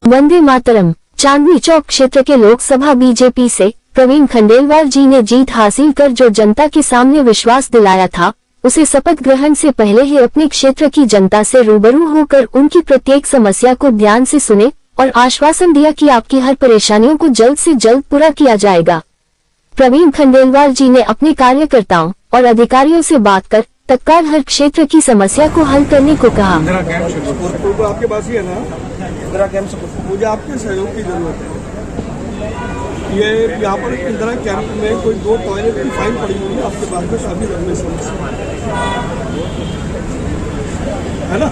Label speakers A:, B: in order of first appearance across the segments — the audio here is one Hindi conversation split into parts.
A: वंदे मातरम। चांदनी चौक क्षेत्र के लोकसभा बीजेपी से प्रवीण खंडेलवाल जी ने जीत हासिल कर जो जनता के सामने विश्वास दिलाया था, उसे शपथ ग्रहण से पहले ही अपने क्षेत्र की जनता से रूबरू होकर उनकी प्रत्येक समस्या को ध्यान से सुने और आश्वासन दिया कि आपकी हर परेशानियों को जल्द से जल्द पूरा किया जाएगा। प्रवीण खंडेलवाल जी ने अपने कार्यकर्ताओं और अधिकारियों से बात कर तत्काल हर क्षेत्र की समस्या को हल करने को कहा।
B: आपके पास ही है ना, मुझे आपके सहयोग की जरूरत है। ये यहाँ पर इंदिरा कैंप में कोई 2 टॉयलेट की फाइल पड़ी हुई है आपके पास में, काफी लंबे समय से, है ना?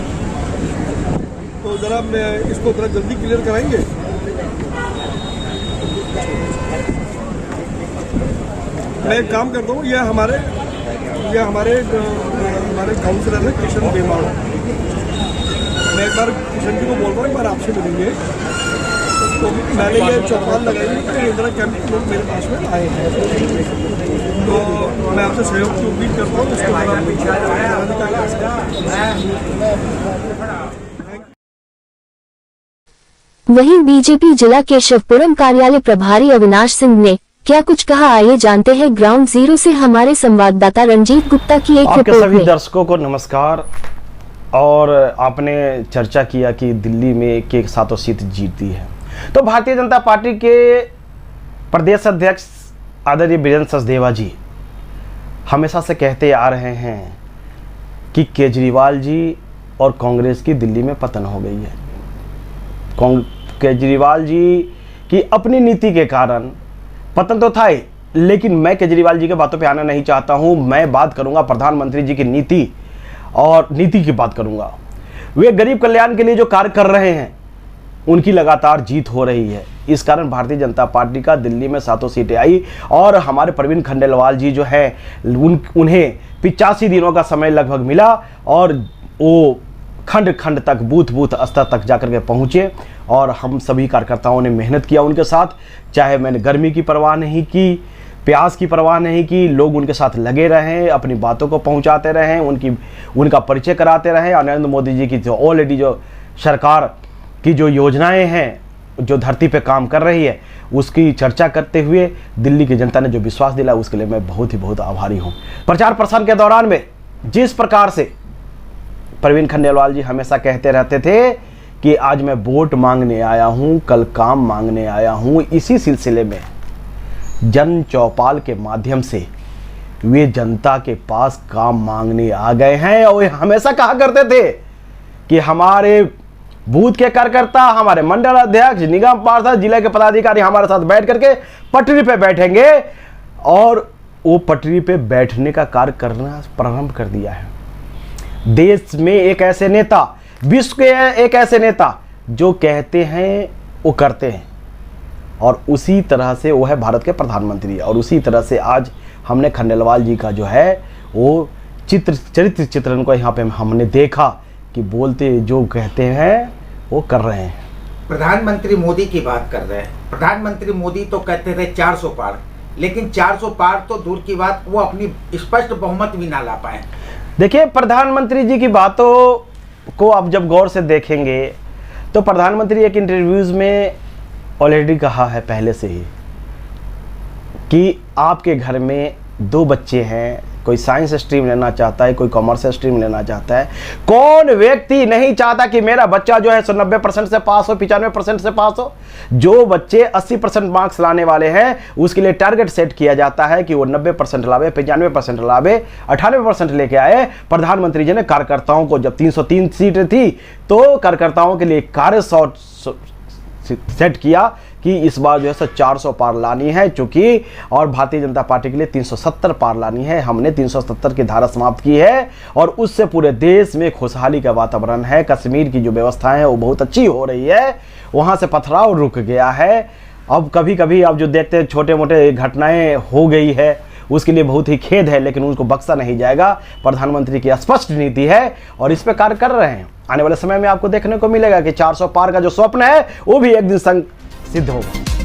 B: तो जरा मैं इसको जरा जल्दी क्लियर कराएंगे। मैं एक काम करता हूँ, ये हमारे काउंसलर है किशन बेमाड़। मैं एक बार किशन जी को बोल रहा हूँ, एक बार आपसे मिलेंगे। तो मैंने ये चौपाल लगाई कि इंदिरा कैंप के लोग मेरे पास में आए हैं, तो मैं आपसे सहयोग की उम्मीद करता हूँ।
A: वहीं बीजेपी जिला केशवपुरम कार्यालय प्रभारी अविनाश सिंह ने क्या कुछ कहा, आइए जानते हैं ग्राउंड जीरो से हमारे संवाददाता रंजीत गुप्ता की एक रिपोर्ट में।
C: सभी दर्शकों को नमस्कार। और आपने चर्चा किया कि दिल्ली में के सातों सीट जीती है, तो भारतीय जनता पार्टी के प्रदेश अध्यक्ष आदरणीय वीरेंद्र सचदेवा जी हमेशा से कहते आ रहे हैं कि केजरीवाल जी और कांग्रेस की दिल्ली में पतन हो गई है। केजरीवाल जी की अपनी नीति के कारण पतन तो था ही, लेकिन मैं केजरीवाल जी के बातों पे आना नहीं चाहता हूं। मैं बात करूंगा प्रधानमंत्री जी की नीति और नीति की बात करूंगा। वे गरीब कल्याण के लिए जो कार्य कर रहे हैं, उनकी लगातार जीत हो रही है। इस कारण भारतीय जनता पार्टी का दिल्ली में 7 सीटें आई और हमारे प्रवीण खंडेलवाल जी जो है उन्हें 85 दिनों का समय लगभग मिला और वो खंड खंड तक, बूथ बूथ स्तर तक जाकर के पहुंचे और हम सभी कार्यकर्ताओं ने मेहनत किया उनके साथ। चाहे मैंने गर्मी की परवाह नहीं की, प्यास की परवाह नहीं की, लोग उनके साथ लगे रहे, अपनी बातों को पहुंचाते रहे, उनका परिचय कराते रहे। नरेंद्र मोदी जी की जो ऑलरेडी जो सरकार की जो योजनाएं हैं, जो धरती पे काम कर रही है, उसकी चर्चा करते हुए दिल्ली की जनता ने जो विश्वास दिला, उसके लिए मैं बहुत आभारी हूँ। प्रचार प्रसार के दौरान में जिस प्रकार से प्रवीण खंडेलवाल जी हमेशा कहते रहते थे कि आज मैं वोट मांगने आया हूं, कल काम मांगने आया हूं, इसी सिलसिले में जन चौपाल के माध्यम से वे जनता के पास काम मांगने आ गए हैं। और हमेशा कहा करते थे कि हमारे बूथ के कार्यकर्ता, हमारे मंडल अध्यक्ष, निगम पार्षद, जिले के पदाधिकारी हमारे साथ बैठ करके पटरी पे बैठेंगे, और वो पटरी पे बैठने का कार्य करना प्रारंभ कर दिया है। देश में एक ऐसे नेता, विश्व के एक ऐसे नेता जो कहते हैं वो करते हैं, और उसी तरह से वो है भारत के प्रधानमंत्री। और उसी तरह से आज हमने खंडेलवाल जी का जो है वो चरित्र चित्रण को यहाँ पे हमने देखा कि बोलते जो कहते हैं वो कर रहे हैं।
D: प्रधानमंत्री मोदी की बात कर रहे हैं। प्रधानमंत्री मोदी तो कहते थे 400 पार, लेकिन 400 पार तो दूर की बात, वो अपनी स्पष्ट बहुमत भी ना ला पाए।
C: देखिए, प्रधानमंत्री जी की बातों को आप जब गौर से देखेंगे तो प्रधानमंत्री एक इंटरव्यूज में ऑलरेडी कहा है पहले से ही कि आपके घर में 2 बच्चे हैं, कोई साइंस स्ट्रीम लेना चाहता है, कोई कॉमर्स स्ट्रीम लेना चाहता है। कौन व्यक्ति नहीं चाहता कि मेरा बच्चा जो है 90% से पास हो, 95% से पास हो। जो बच्चे 80% मार्क्स लाने वाले हैं, उसके लिए टारगेट सेट किया जाता है कि वो 90% लावे, 95% लावे, 98% लेके आए। प्रधानमंत्री जी ने कार्यकर्ताओं को, जब 303 सीटें थी तो कार्यकर्ताओं के लिए कार्य सेट किया कि इस बार जो है 400 पार लानी है, चूंकि और भारतीय जनता पार्टी के लिए 370 पार लानी है। हमने 370 की धारा समाप्त की है और उससे पूरे देश में खुशहाली का वातावरण है। कश्मीर की जो व्यवस्था है वो बहुत अच्छी हो रही है, वहाँ से पथराव रुक गया है। अब कभी कभी आप जो देखते हैं छोटे मोटे घटनाएं हो गई है, उसके लिए बहुत ही खेद है, लेकिन उनको बख्शा नहीं जाएगा। प्रधानमंत्री की स्पष्ट नीति है और इस पर कार्य कर रहे हैं। आने वाले समय में आपको देखने को मिलेगा कि 400 पार का जो स्वप्न है वो भी एक दिन सिद्ध होगा।